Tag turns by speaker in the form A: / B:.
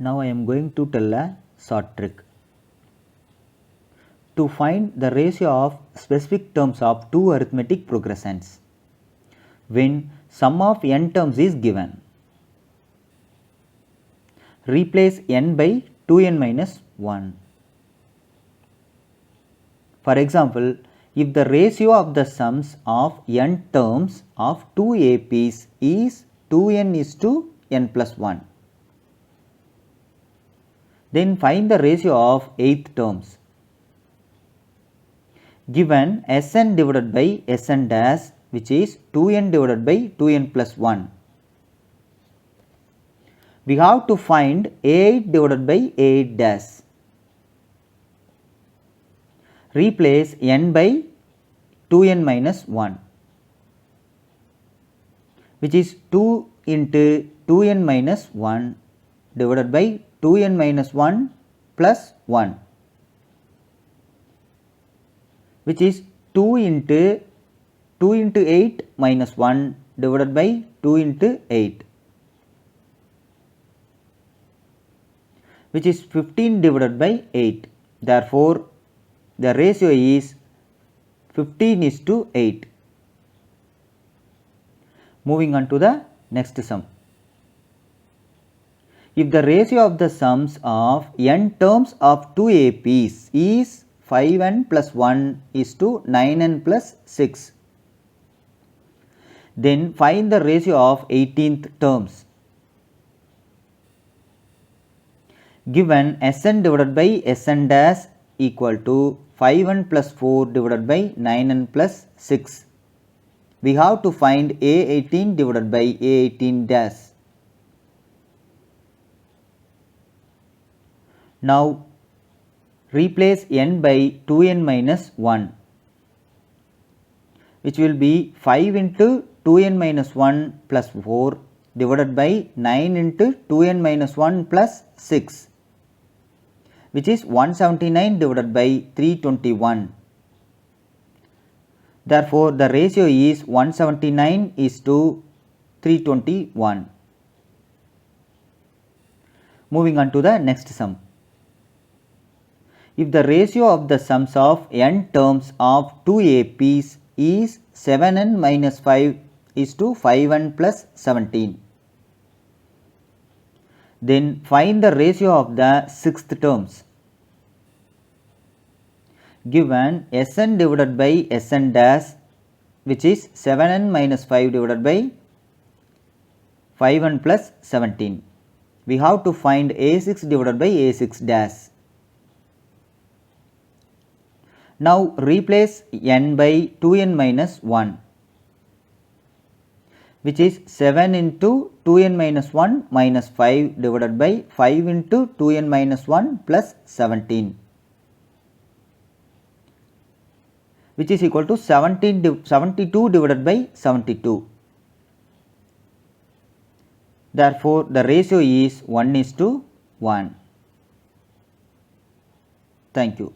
A: Now I am going to tell a short trick. To find the ratio of specific terms of two arithmetic progressions when sum of n terms is given. Replace n by 2n minus 1. For example, if the ratio of the sums of n terms of two APs is 2n is to n plus 1, then find the ratio of eighth terms. Given Sn divided by Sn dash, which is 2n divided by 2n plus 1, we have to find A8 divided by A8 dash. Replace n by 2n minus 1, which is 2 into 2n minus 1 divided by 2n minus 1 plus 1, which is 2 into 8 minus 1 divided by 2 into 8, which is 15 divided by 8. Therefore, the ratio is 15 is to 8. Moving on to the next sum. If the ratio of the sums of n terms of two APs is 5n plus 1 is to 9n plus 6, then find the ratio of 18th terms. Given Sn divided by Sn dash equal to 5n plus 4 divided by 9n plus 6, we have to find A18 divided by A18 dash. Now replace n by 2n minus 1, which will be 5 into 2n minus 1 plus 4 divided by 9 into 2n minus 1 plus 6, which is 179 divided by 321. Therefore, the ratio is 179 is to 321. Moving on to the next sum. If the ratio of the sums of n terms of two APs is 7n minus 5 is to 5n plus 17, then find the ratio of the sixth terms. Given Sn divided by Sn dash, which is 7n minus 5 divided by 5n plus 17, we have to find A6 divided by A6 dash. Now replace n by 2n minus 1, which is 7 into 2n minus 1 minus 5 divided by 5 into 2n minus 1 plus 17, which is equal to 72 divided by 72. Therefore, the ratio is 1 is to 1. Thank you.